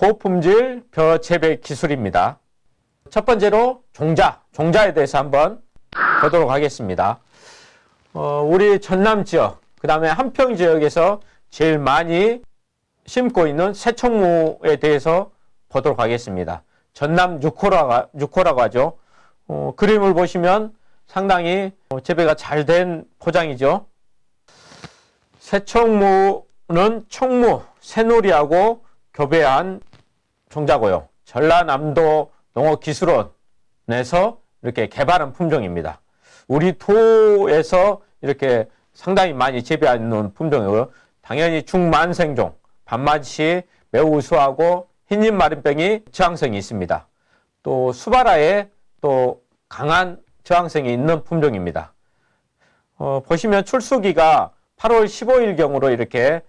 고품질 벼 재배 기술입니다. 첫 번째로 종자에 대해서 한번 보도록 하겠습니다. 우리 전남 지역, 그 다음에 한평 지역에서 제일 많이 심고 있는 새총무에 대해서 보도록 하겠습니다. 전남 6호라고 하죠. 그림을 보시면 상당히 재배가 잘 된 포장이죠. 새총무는 총무, 새누리하고 교배한 종자고요. 전라남도 농업기술원에서 이렇게 개발한 품종입니다. 우리 도에서 이렇게 상당히 많이 재배하는 품종이고요. 당연히 중만생종, 밥맛이 매우 우수하고 흰잎 마른병이 저항성이 있습니다. 또 수바라에 또 강한 저항성이 있는 품종입니다. 보시면 출수기가 8월 15일경으로 이렇게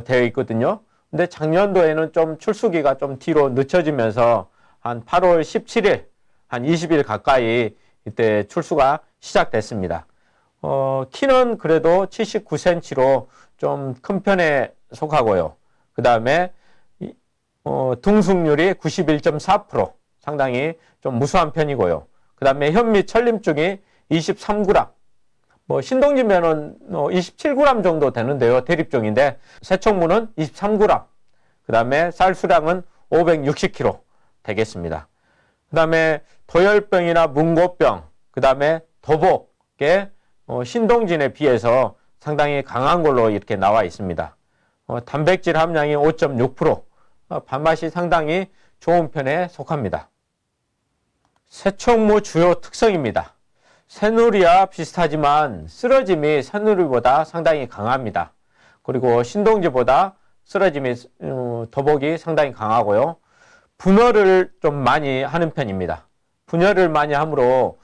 되어 있거든요. 근데 작년도에는 좀 출수기가 좀 뒤로 늦춰지면서 한 8월 17일, 한 20일 가까이 이때 출수가 시작됐습니다. 키는 그래도 79cm로 좀 큰 편에 속하고요. 그 다음에 등숙률이 91.4%, 상당히 좀 무수한 편이고요. 그 다음에 현미 철림중이 23g, 신동지면은 27g 정도 되는데요. 대립종인데 새총무는 23g, 그 다음에 쌀수량은 560kg 되겠습니다. 그 다음에 도열병이나 문고병, 그 다음에 도복에 신동진에 비해서 상당히 강한 걸로 이렇게 나와 있습니다. 단백질 함량이 5.6%, 밥맛이 상당히 좋은 편에 속합니다. 새총무 주요 특성입니다. 새누리와 비슷하지만 쓰러짐이 새누리보다 상당히 강합니다. 그리고 신동지보다 쓰러짐이 도복이 상당히 강하고요. 분열을 좀 많이 하는 편입니다. 분열을 많이 하므로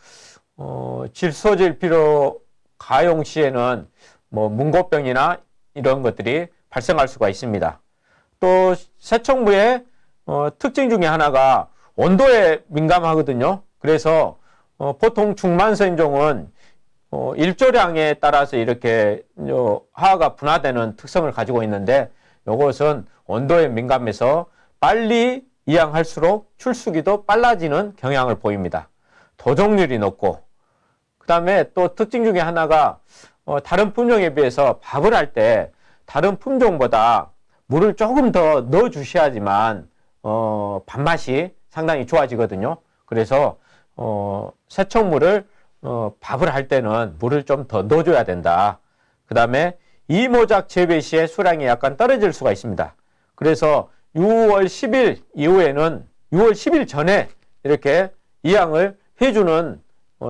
질소질 비료 가용 시에는 문고병이나 이런 것들이 발생할 수가 있습니다. 또 새총무의 특징 중에 하나가 온도에 민감하거든요. 그래서 보통 중만생종은 일조량에 따라서 이렇게 화가 분화되는 특성을 가지고 있는데, 이것은 온도에 민감해서 빨리 이양할수록 출수기도 빨라지는 경향을 보입니다. 도종률이 높고, 그 다음에 또 특징 중에 하나가 다른 품종에 비해서 밥을 할 때 다른 품종보다 물을 조금 더 넣어 주셔야지만 밥맛이 상당히 좋아지거든요. 그래서 새총무를 밥을 할 때는 물을 좀 더 넣어줘야 된다. 그 다음에 이모작 재배 시에 수량이 약간 떨어질 수가 있습니다. 그래서 6월 10일 이후에는 6월 10일 전에 이렇게 이양을 해주는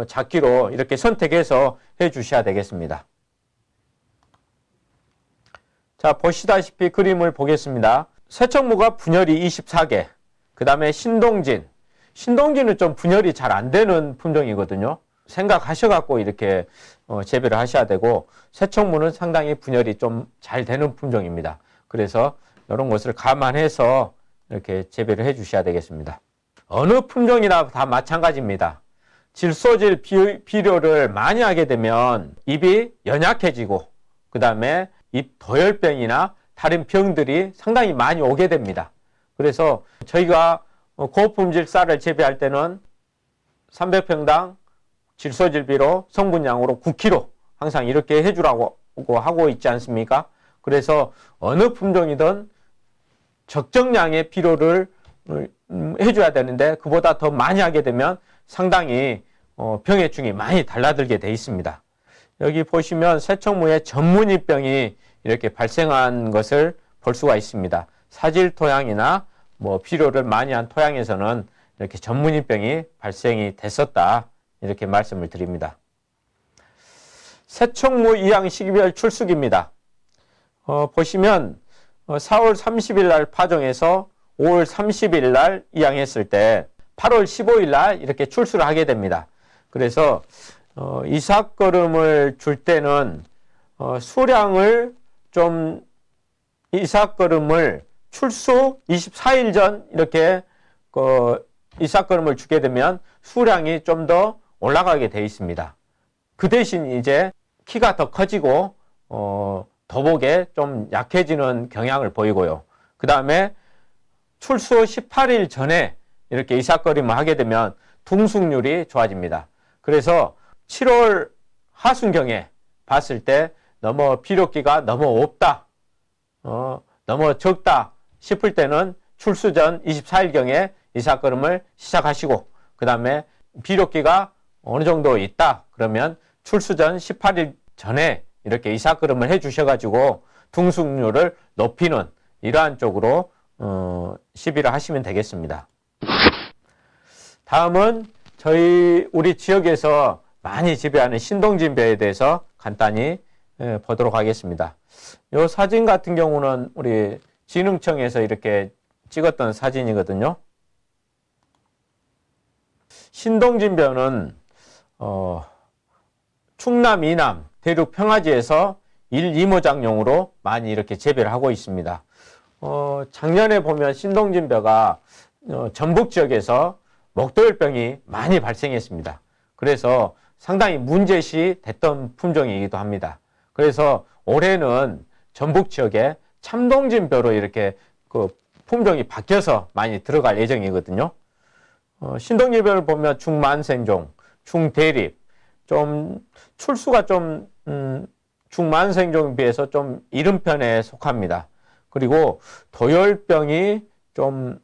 작기로 이렇게 선택해서 해주셔야 되겠습니다. 자, 보시다시피 그림을 보겠습니다. 새총무가 분열이 24개, 그 다음에 신동진은 좀 분열이 잘 안 되는 품종이거든요. 생각하셔갖고 이렇게 재배를 하셔야 되고, 새총무는 상당히 분열이 좀 잘 되는 품종입니다. 그래서 이런 것을 감안해서 이렇게 재배를 해 주셔야 되겠습니다. 어느 품종이나 다 마찬가지입니다. 질소질 비료를 많이 하게 되면 잎이 연약해지고, 그 다음에 잎 도열병이나 다른 병들이 상당히 많이 오게 됩니다. 그래서 저희가 고품질 쌀을 재배할 때는 300평당 질소질비료 성분량으로 9kg 항상 이렇게 해주라고 하고 있지 않습니까? 그래서 어느 품종이든 적정량의 비료를 해줘야 되는데, 그보다 더 많이 하게 되면 상당히 병해충이 많이 달라들게 돼 있습니다. 여기 보시면 새총무의 전문이병이 이렇게 발생한 것을 볼 수가 있습니다. 사질 토양이나 비료를 많이 한 토양에서는 이렇게 전문이병이 발생이 됐었다, 이렇게 말씀을 드립니다. 새총무 이양 시기별 출수기입니다. 보시면 4월 30일 날 파종해서 5월 30일 날 이양했을 때 8월 15일 날 이렇게 출수를 하게 됩니다. 그래서 이삭거름을 줄 때는 수량을 좀, 이삭거름을 출수 24일 전 이렇게 이삭거름을 주게 되면 수량이 좀 더 올라가게 되어 있습니다. 그 대신 이제 키가 더 커지고 도복에 좀 약해지는 경향을 보이고요. 그 다음에 출수 18일 전에 이렇게 이삭거림을 하게 되면 둥숙률이 좋아집니다. 그래서 7월 하순경에 봤을 때 너무 비료기가 너무 없다, 너무 적다 싶을 때는 출수 전 24일경에 이삭거림을 시작하시고, 그 다음에 비료기가 어느 정도 있다 그러면 출수 전 18일 전에 이렇게 이삭거림을 해 주셔가지고 둥숙률을 높이는 이러한 쪽으로 시비를 하시면 되겠습니다. 다음은 우리 지역에서 많이 지배하는 신동진벼에 대해서 간단히 보도록 하겠습니다. 이 사진 같은 경우는 우리 진흥청에서 이렇게 찍었던 사진이거든요. 신동진벼는 충남 이남 대륙 평화지에서 일이모작용으로 많이 이렇게 재배를 하고 있습니다. 작년에 보면 신동진벼가 전북 지역에서 먹도열병이 많이 발생했습니다. 그래서 상당히 문제시 됐던 품종이기도 합니다. 그래서 올해는 전북 지역에 참동진벼로 이렇게 그 품종이 바뀌어서 많이 들어갈 예정이거든요. 신동진벼를 보면 중만생종, 중대립, 좀 출수가 좀 중만생종에 비해서 좀 이른 편에 속합니다. 그리고 도열병이 좀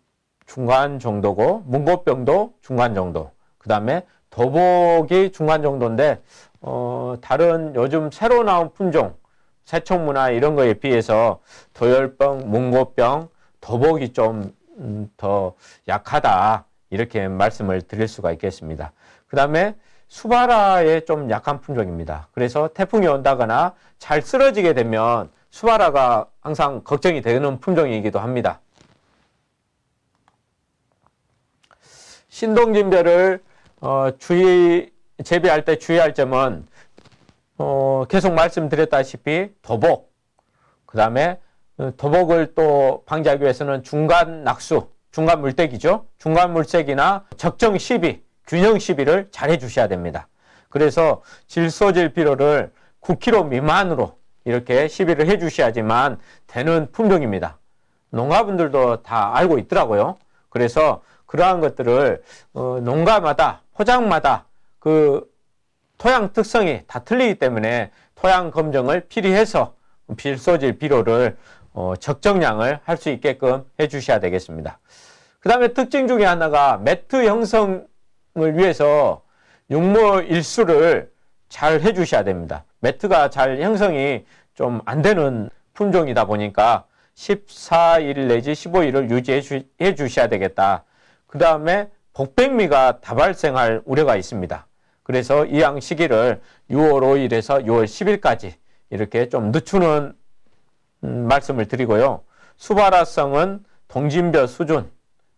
중간 정도고 문고병도 중간 정도, 그 다음에 도복이 중간 정도인데 다른 요즘 새로 나온 품종 새총무나 이런 거에 비해서 도열병, 문고병, 도복이 좀 더 약하다 이렇게 말씀을 드릴 수가 있겠습니다. 그 다음에 수바라에 좀 약한 품종입니다. 그래서 태풍이 온다거나 잘 쓰러지게 되면 수바라가 항상 걱정이 되는 품종이기도 합니다. 신동진벼를 재배할 때 주의할 점은 계속 말씀드렸다시피 도복, 그 다음에 도복을 또 방지하기 위해서는 중간 낙수, 중간 물때기죠. 중간 물색이나 적정 시비, 균형 시비를 잘 해주셔야 됩니다. 그래서 질소질 비료를 9kg 미만으로 이렇게 시비를 해주셔야지만 되는 품종입니다. 농가분들도 다 알고 있더라고요. 그래서 그러한 것들을 농가마다 포장마다 그 토양 특성이 다 틀리기 때문에 토양 검정을 필히해서 질소질 비료를 적정량을 할 수 있게끔 해 주셔야 되겠습니다. 그 다음에 특징 중에 하나가 매트 형성을 위해서 육모 일수를 잘 해 주셔야 됩니다. 매트가 잘 형성이 좀 안 되는 품종이다 보니까 14일 내지 15일을 유지해 주셔야 되겠다. 그 다음에 복백미가 다발생할 우려가 있습니다. 그래서 이양 시기를 6월 5일에서 6월 10일까지 이렇게 좀 늦추는 말씀을 드리고요. 수바라성은 동진벼 수준,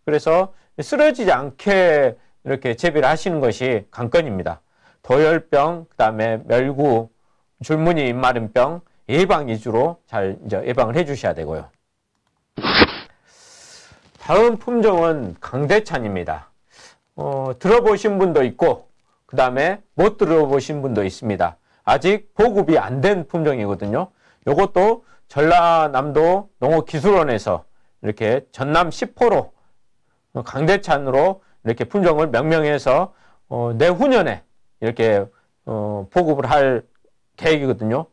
그래서 쓰러지지 않게 이렇게 재배를 하시는 것이 관건입니다. 도열병, 그 다음에 멸구, 줄무늬 잎마름병 예방 위주로 잘 이제 예방을 해 주셔야 되고요. 다음 품종은 강대찬입니다. 들어보신 분도 있고 그 다음에 못 들어보신 분도 있습니다. 아직 보급이 안 된 품종이거든요. 이것도 전라남도 농업기술원에서 이렇게 전남 10호로 강대찬으로 이렇게 품종을 명명해서 내후년에 이렇게 보급을 할 계획이거든요.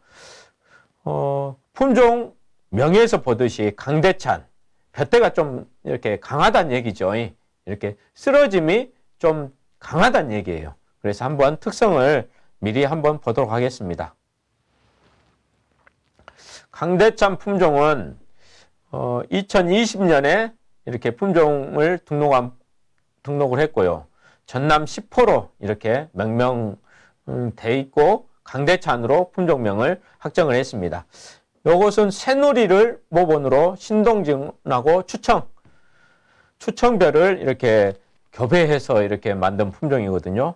품종 명에서 보듯이 강대찬, 벼대가 좀 이렇게 강하다는 얘기죠. 이렇게 쓰러짐이 좀 강하다는 얘기예요. 그래서 한번 특성을 미리 한번 보도록 하겠습니다. 강대찬 품종은 2020년에 이렇게 품종을 등록을 했고요. 전남 10호로 이렇게 명명돼 있고 강대찬으로 품종명을 확정을 했습니다. 이것은 새누리를 모본으로 신동진하고 추청벼를 이렇게 교배해서 이렇게 만든 품종이거든요.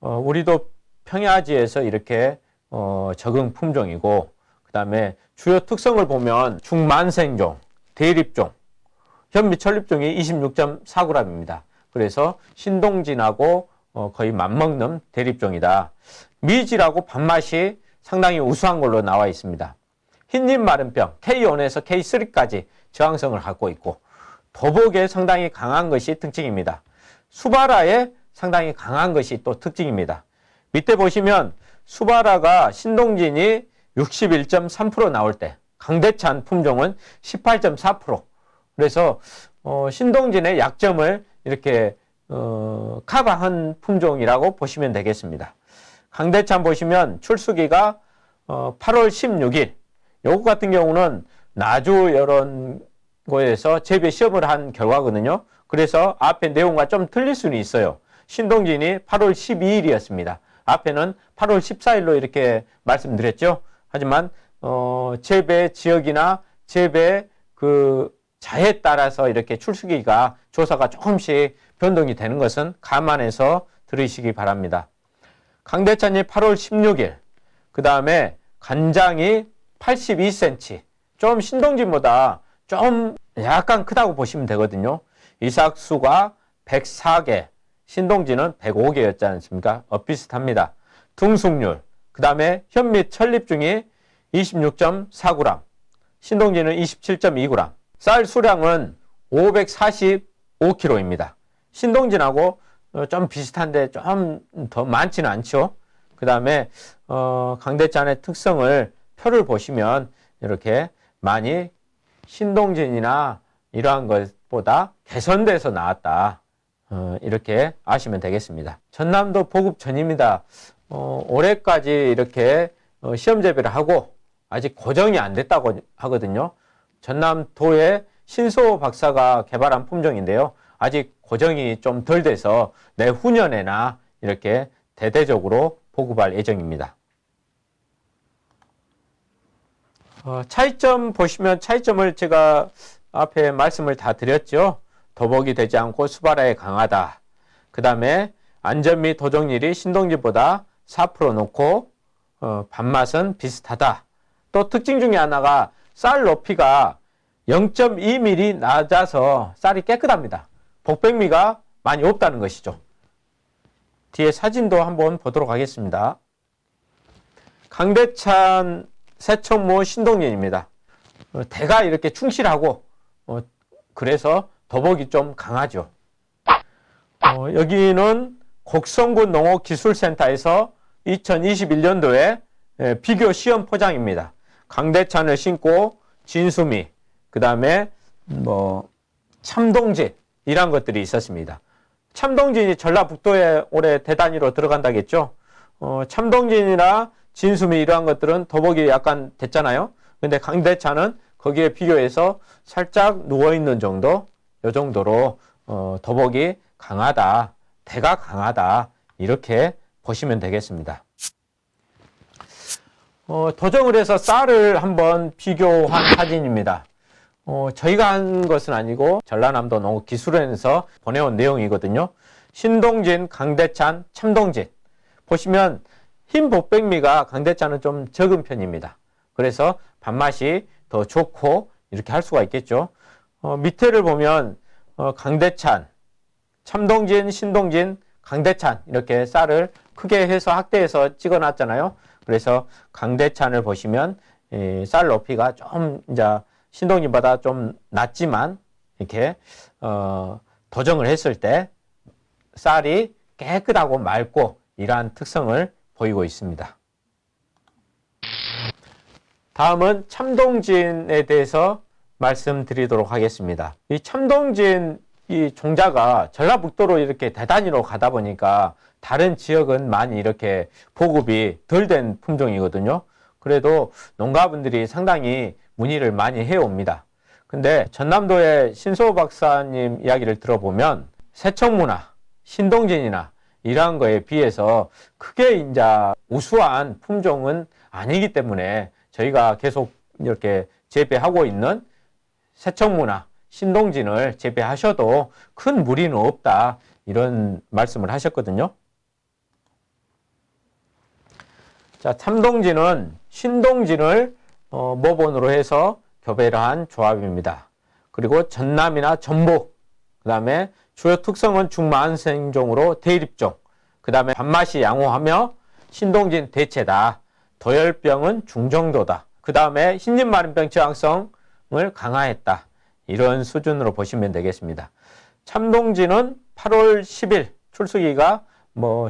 우리도 평야지에서 이렇게 적응 품종이고, 그 다음에 주요 특성을 보면 중만생종, 대립종, 현미 천립종이 26.4g입니다. 그래서 신동진하고 거의 맞먹는 대립종이다. 미질하고 밥맛이 상당히 우수한 걸로 나와 있습니다. 흰잎 마른병 K1에서 K3까지 저항성을 갖고 있고, 더복에 상당히 강한 것이 특징입니다. 수바라에 상당히 강한 것이 또 특징입니다. 밑에 보시면 수바라가 신동진이 61.3% 나올 때 강대찬 품종은 18.4%. 그래서 신동진의 약점을 이렇게 커버한 품종이라고 보시면 되겠습니다. 강대찬 보시면 출수기가 8월 16일. 요거 같은 경우는 나주 이런 거에서 재배 시험을 한 결과거든요. 그래서 앞에 내용과 좀 틀릴 수는 있어요. 신동진이 8월 12일이었습니다. 앞에는 8월 14일로 이렇게 말씀드렸죠. 하지만 재배 지역이나 재배 그 자에 따라서 이렇게 출수기가 조사가 조금씩 변동이 되는 것은 감안해서 들으시기 바랍니다. 강대찬이 8월 16일, 그 다음에 간장이 82cm, 좀 신동진보다 좀 약간 크다고 보시면 되거든요. 이삭수가 104개, 신동진은 105개였지 않습니까? 비슷합니다. 등숙률, 그 다음에 현미 천립중이 26.4g, 신동진은 27.2g, 쌀 수량은 545kg입니다. 신동진하고 좀 비슷한데 좀 더 많지는 않죠. 그 다음에 강대찬의 특성을 표를 보시면 이렇게 많이 신동진이나 이러한 것보다 개선돼서 나왔다. 이렇게 아시면 되겠습니다. 전남도 보급 전입니다. 올해까지 이렇게 시험 재배를 하고 아직 고정이 안 됐다고 하거든요. 전남도의 신소 박사가 개발한 품종인데요. 아직 고정이 좀 덜 돼서 내후년에나 이렇게 대대적으로 보급할 예정입니다. 차이점 보시면 차이점을 제가 앞에 말씀을 다 드렸죠. 더복이 되지 않고 수바라에 강하다. 그 다음에 안전 및 도정률이 신동진보다 4% 높고 밥맛은 비슷하다. 또 특징 중에 하나가 쌀 높이가 0.2mm 낮아서 쌀이 깨끗합니다. 복백미가 많이 없다는 것이죠. 뒤에 사진도 한번 보도록 하겠습니다. 강대찬 새천모 신동진입니다. 대가 이렇게 충실하고 그래서 더복이 좀 강하죠. 여기는 곡성군 농업기술센터에서 2021년도에 비교 시험 포장입니다. 강대찬을 신고 진수미, 그 다음에 참동진 이런 것들이 있었습니다. 참동진이 전라북도에 올해 대단위로 들어간다겠죠. 참동진이나 진수미 이러한 것들은 더복이 약간 됐잖아요. 근데 강대찬은 거기에 비교해서 살짝 누워있는 정도, 이 정도로 더복이 강하다, 대가 강하다 이렇게 보시면 되겠습니다. 도정을 해서 쌀을 한번 비교한 사진입니다. 저희가 한 것은 아니고 전라남도 농업기술원에서 보내온 내용이거든요. 신동진, 강대찬, 참동진 보시면 흰 복백미가 강대찬은 좀 적은 편입니다. 그래서 밥맛이 더 좋고 이렇게 할 수가 있겠죠. 밑에를 보면 강대찬, 참동진, 신동진, 강대찬 이렇게 쌀을 크게 해서 확대해서 찍어놨잖아요. 그래서 강대찬을 보시면 쌀 높이가 좀 이제 신동진보다 좀 낮지만 이렇게 도정을 했을 때 쌀이 깨끗하고 맑고 이러한 특성을 보이고 있습니다. 다음은 참동진에 대해서 말씀드리도록 하겠습니다. 이 참동진 이 종자가 전라북도로 이렇게 대단위로 가다 보니까 다른 지역은 많이 이렇게 보급이 덜 된 품종이거든요. 그래도 농가분들이 상당히 문의를 많이 해옵니다. 근데 전남도의 신소 박사님 이야기를 들어보면 새청무나 신동진이나 이러한 거에 비해서 크게 이제 우수한 품종은 아니기 때문에 저희가 계속 이렇게 재배하고 있는 새청무나 신동진을 재배하셔도 큰 무리는 없다 이런 말씀을 하셨거든요. 자, 참동진은 신동진을 모본으로 해서 교배를 한 조합입니다. 그리고 전남이나 전북, 그 다음에 주요 특성은 중만생종으로 대립종, 그 다음에 밥맛이 양호하며 신동진 대체다. 도열병은 중정도다. 그 다음에 흰잎마른병 저항성을 강화했다. 이런 수준으로 보시면 되겠습니다. 참동진은 8월 10일 출수기가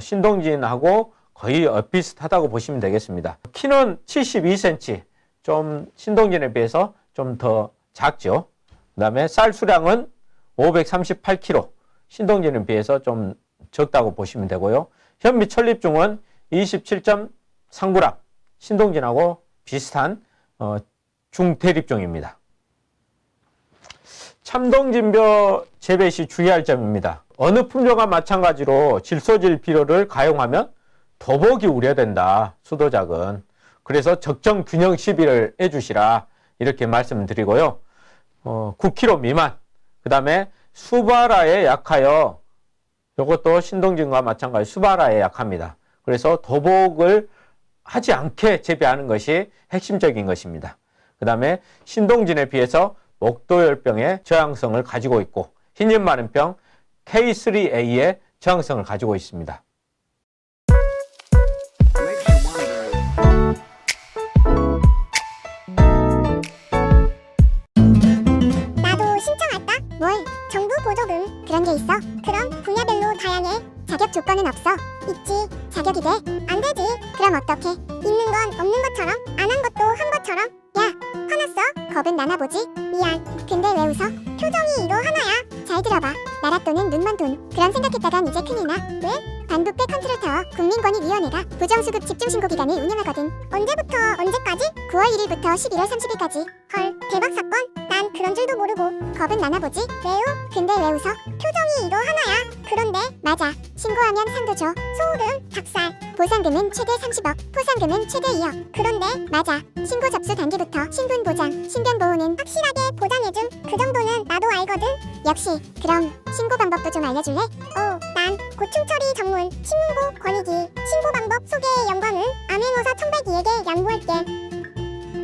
신동진하고 거의 비슷하다고 보시면 되겠습니다. 키는 72cm, 좀 신동진에 비해서 좀 더 작죠. 그 다음에 쌀 수량은 538kg, 신동진에 비해서 좀 적다고 보시면 되고요. 현미 천립중은 27.3g, 신동진하고 비슷한 중대립종입니다. 참동진벼 재배 시 주의할 점입니다. 어느 품종과 마찬가지로 질소질 비료를 가용하면 더복이 우려된다. 수도작은. 그래서 적정 균형 시비를 해주시라. 이렇게 말씀드리고요. 9kg 미만. 그 다음에 수발화에 약하여, 이것도 신동진과 마찬가지 수발화에 약합니다. 그래서 더복을 하지 않게 재배하는 것이 핵심적인 것입니다. 그 다음에 신동진에 비해서 목도열병의 저항성을 가지고 있고 흰잎 마른병 K3A의 저항성을 가지고 있습니다. 나도 신청할까? 뭘? 정부 보조금 그런 게 있어? 그럼 분야별로 다양해. 자격 조건은 없어. 있지. 자격이 돼? 안 되지. 그럼 어떡해? 있는 건 없는 것처럼 안 한 것도 한 것처럼. 야, 화났어? 겁은 나나보지? 미안. 근데 왜 웃어? 표정이 이거 하나야. 잘 들어봐. 나라 돈은 눈만 돈. 그런 생각했다간 이제 큰일 나. 왜? 반부패 컨트롤타워 국민권익위원회가 부정수급 집중신고 기간을 운영하거든. 언제부터 언제까지? 9월 1일부터 11월 30일까지. 헐, 대박 사건? 난 그런 줄도 모르고. 겁은 나나보지? 왜요? 근데 왜 웃어? 표정이 이거 하나야. 그런데 맞아. 신고하면 상도 줘. 소호금, 닭살. 보상금은 최대 30억, 포상금은 최대 2억. 그런데 맞아. 신고 접수 단계부터 신분 보장, 신변 보호는 확실하게 보장해줌. 그 정도는 나도 알거든. 역시. 그럼 신고 방법도 좀 알려줄래? 난 고충 처리 전문 신문고 권익위 신고 방법 소개의 영광을 암행어사 청백이에게 양보할게.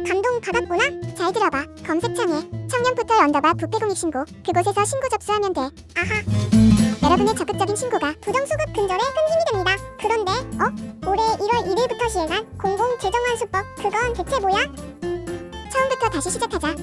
감동 받았구나? 잘 들어봐. 검색창에 청년 포털 _ 부패공익 신고 그곳에서 신고 접수하면 돼. 아하. 여러분의 적극적인 신고가 부정수급 근절에 큰 힘이 됩니다. 그런데 올해 1월 1일부터 시행한 공공재정환수법 그건 대체 뭐야? 처음부터 다시 시작하자.